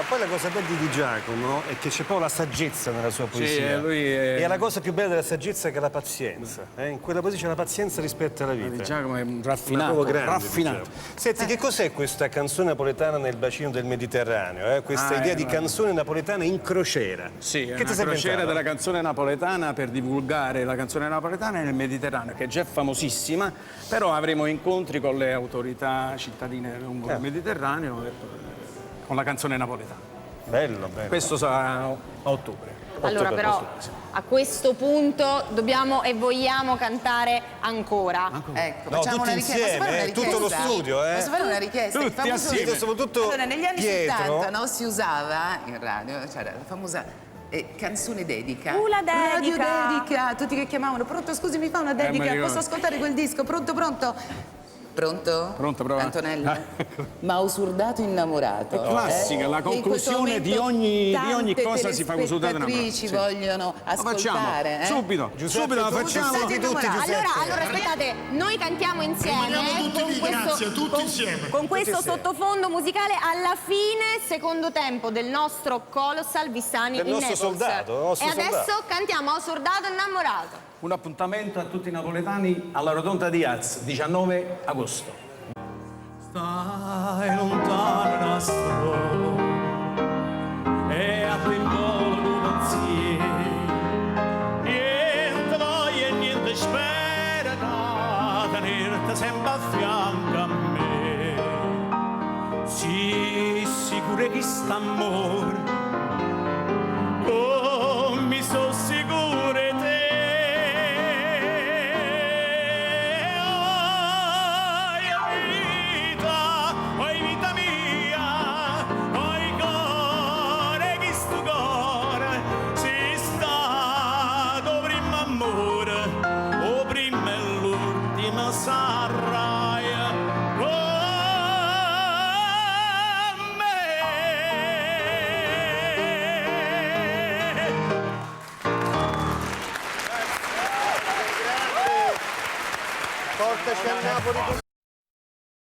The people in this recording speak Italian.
poi la cosa bella di Giacomo è che c'è proprio la saggezza nella sua poesia. Sì, lui è... E la cosa più bella della saggezza è che è la pazienza. In quella poesia c'è la pazienza rispetto alla vita. Giacomo è un Ma raffinato, proprio grande, raffinato. diciamo. Senti, che cos'è questa canzone napoletana nel bacino del Mediterraneo? Questa idea di canzone napoletana in crociera. Sì, è che una ti sei crociera inventato? della canzone napoletana per divulgare la canzone napoletana nel Mediterraneo, che è già famosissima, però avremo incontri con le autorità cittadine lungo il Mediterraneo con la canzone napoletana. Bello, bello. Questo sarà a ottobre. Allora però a questo punto dobbiamo e vogliamo cantare ancora. Ecco, No, facciamo tutti una richiesta. Posso fare una insieme, tutto lo richiesta? studio, Posso fare una richiesta? Il Tutti famoso- assieme. Soprattutto Allora, negli anni Pietro. 70 no, si usava in radio, c'era la famosa canzone dedica. La dedica. Radio dedica, tutti che chiamavano, pronto, scusi, mi fa una dedica, mi ricordo. posso ascoltare quel disco? Pronto, pronto? Pronto? Pronto, prova. Antonella? Mausurdato innamorato. È classica, la Che in questo conclusione di momento ogni tante cosa si fa Mausurdato innamorato. telespettatrici vogliono Lo facciamo, ascoltare. subito, Giuseppe, subito la tu- facciamo. Siete innamorati? Allora aspettate, noi cantiamo insieme Rimaniamo tutti con lì, grazie, tutti insieme. con questo Tutti insieme. sottofondo musicale alla fine, secondo tempo del nostro Colossal Vissani Del in nostro Naples. soldato, del nostro e adesso soldato. cantiamo Sordato innamorato. Un appuntamento a tutti i napoletani alla Rotonda di Az, 19 agosto. Stai lontano nastro e a volo pensieri, niente voglia e niente spera da tenerti sempre a fianco a me. Sii sicuro che st'amore mi so sicuro te. Oi vita mia, oi cuore che sto cuore sei stato primo amore o prima e l'ultima sarai con me. Portaci a Napoli.